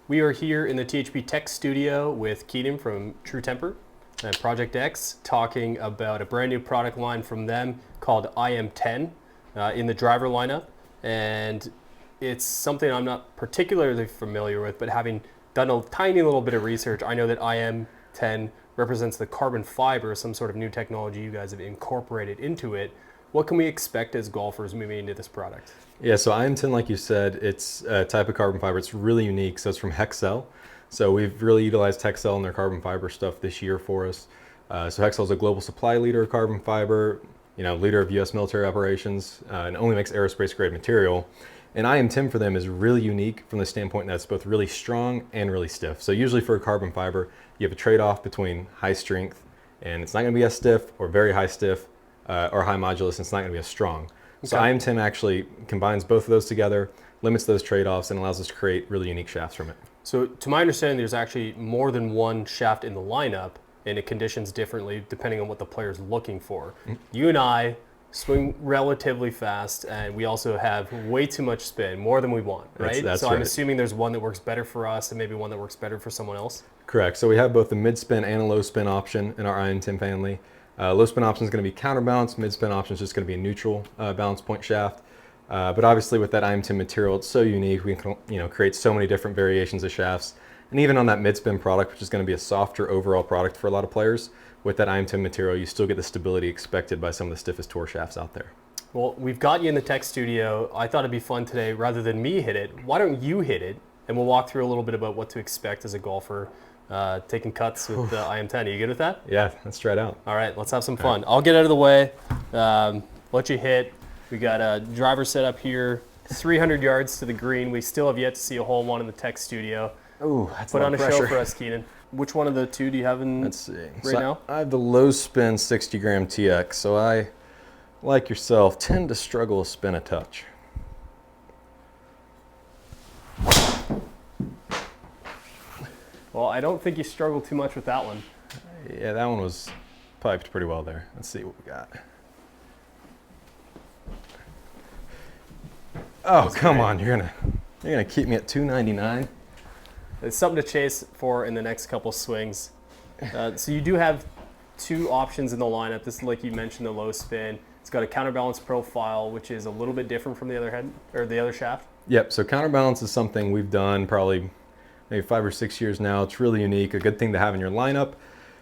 We are here in the THP Tech Studio with Keenan from True Temper and Project X, talking about a brand new product line from them called iM10 in the driver lineup. And it's something I'm not particularly familiar with, but having done a tiny little bit of research, I know that iM10 represents the carbon fiber, some sort of new technology you guys have incorporated into it. What can we expect as golfers moving into this product? Yeah, so iM10, like you said, it's a type of carbon fiber. It's really unique. So it's from Hexcel. So we've really utilized Hexcel and their carbon fiber stuff this year for us. So Hexcel is a global supply leader of carbon fiber, leader of U.S. military operations, and only makes aerospace grade material. And iM10 for them is really unique from the standpoint that it's both really strong and really stiff. So usually for a carbon fiber, you have a trade-off between high strength, and it's not going to be as stiff, or very high stiff, or high modulus, and it's not going to be as strong. So iM10 actually combines both of those together, limits those trade-offs, and allows us to create really unique shafts from it. So to my understanding, there's actually more than one shaft in the lineup, and it conditions differently depending on what the player's looking for. You and I swing relatively fast, and we also have way too much spin, more than we want, right? That's so right. I'm assuming there's one that works better for us and maybe one that works better for someone else? Correct. So we have both the mid-spin and a low-spin option in our iM10 family. Low-spin option is going to be counterbalance. Mid-spin option is just going to be a neutral balance point shaft. But obviously with that iM10 material, it's so unique. We can create so many different variations of shafts. And even on that mid-spin product, which is going to be a softer overall product for a lot of players, with that iM10 material, you still get the stability expected by some of the stiffest tour shafts out there. Well, we've got you in the tech studio. I thought it'd be fun today, rather than me hit it, why don't you hit it? And we'll walk through a little bit about what to expect as a golfer taking cuts with the iM10. Are you good with that? Yeah, let's try it out. All right, let's have some fun. I'll get out of the way, let you hit. We got a driver set up here, 300 yards to the green. We still have yet to see a hole one in the tech studio. Ooh, that's Put a lot on a of pressure show for us, Keenan. Which one of the two do you have in Let's see. right now? I have the low spin 60 gram TX, so I, like yourself, tend to struggle to spin a touch. Well, I don't think you struggled too much with that one. Yeah, that one was piped pretty well there. Let's see what we got. Oh, come on, you're gonna keep me at 299. It's something to chase for in the next couple swings. So you do have two options in the lineup. This is, like you mentioned, the low spin. It's got a counterbalance profile, which is a little bit different from the other head or the other shaft. Yep. So counterbalance is something we've done probably maybe 5 or 6 years now. It's really unique, a good thing to have in your lineup.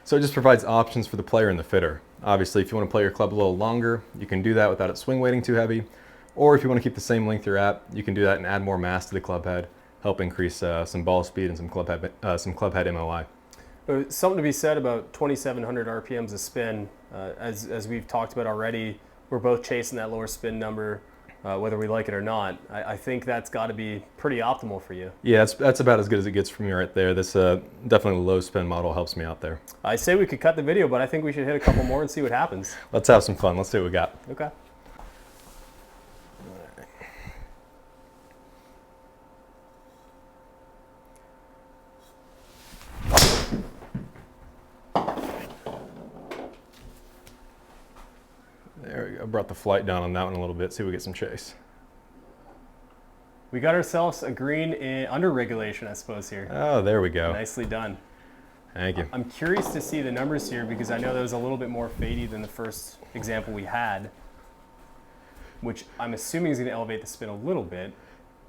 So it just provides options for the player and the fitter. Obviously, if you want to play your club a little longer, you can do that without it swing weighting too heavy. Or if you want to keep the same length you're at, you can do that and add more mass to the club head, help increase some ball speed and some club head MOI. Something to be said about 2,700 RPMs of spin. As we've talked about already, we're both chasing that lower spin number, whether we like it or not. I think that's got to be pretty optimal for you. Yeah, that's about as good as it gets from you right there. This definitely low spin model helps me out there. I say we could cut the video, but I think we should hit a couple more and see what happens. Let's have some fun. Let's see what we got. Okay. There we go. Brought the flight down on that one a little bit. See if we get some chase. We got ourselves a green under regulation, I suppose, here. Oh, there we go. Nicely done. Thank you. I'm curious to see the numbers here because I know that was a little bit more fadey than the first example we had, which I'm assuming is going to elevate the spin a little bit.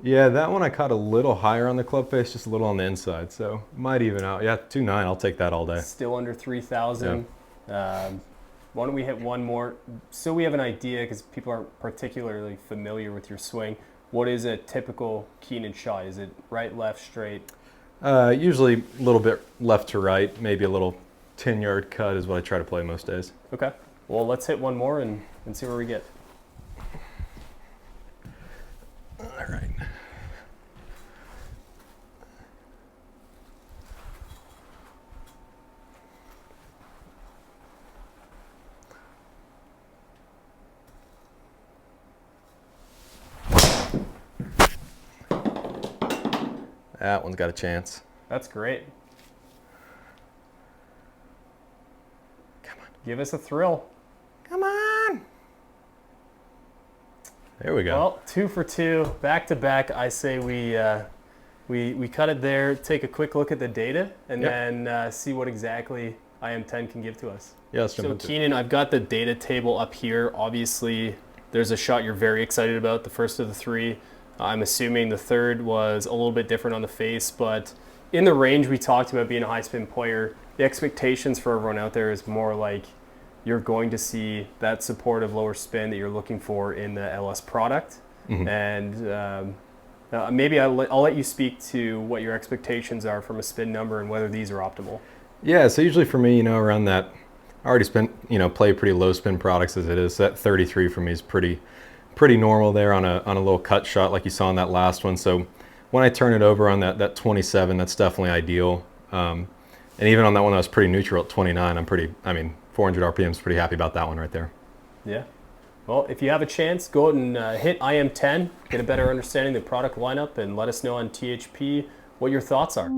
Yeah, that one I caught a little higher on the club face, just a little on the inside, so might even out. Yeah, 2.9, I'll take that all day. Still under 3,000. Yeah. Why don't we hit one more so we have an idea, because people aren't particularly familiar with your swing. What is a typical Keenan shot? Is it right, left, straight? Usually a little bit left to right, maybe a little 10-yard cut is what I try to play most days. Okay. Well, let's hit one more and see where we get. All right. That one's got a chance. That's great. Come on. Give us a thrill. Come on. There we go. Well, 2 for 2, back to back. I say we we cut it there, take a quick look at the data, and Yep. then see what exactly iM10 can give to us. Yeah, let's jump So into it. Keenan, I've got the data table up here. Obviously, there's a shot you're very excited about, the first of the three. I'm assuming the third was a little bit different on the face, but in the range we talked about being a high spin player, the expectations for everyone out there is more like you're going to see that supportive lower spin that you're looking for in the LS product. Mhm. And maybe I'll let you speak to what your expectations are from a spin number and whether these are optimal. Yeah, so usually for me, around that, I already play pretty low spin products as it is. That 33 for me is pretty normal there on a little cut shot like you saw in that last one. So when I turn it over on that 27, that's definitely ideal. And even on that one that was pretty neutral at 29, 400 RPMs, pretty happy about that one right there. Yeah. Well, if you have a chance, go out and hit iM10, get a better understanding of the product lineup, and let us know on THP what your thoughts are.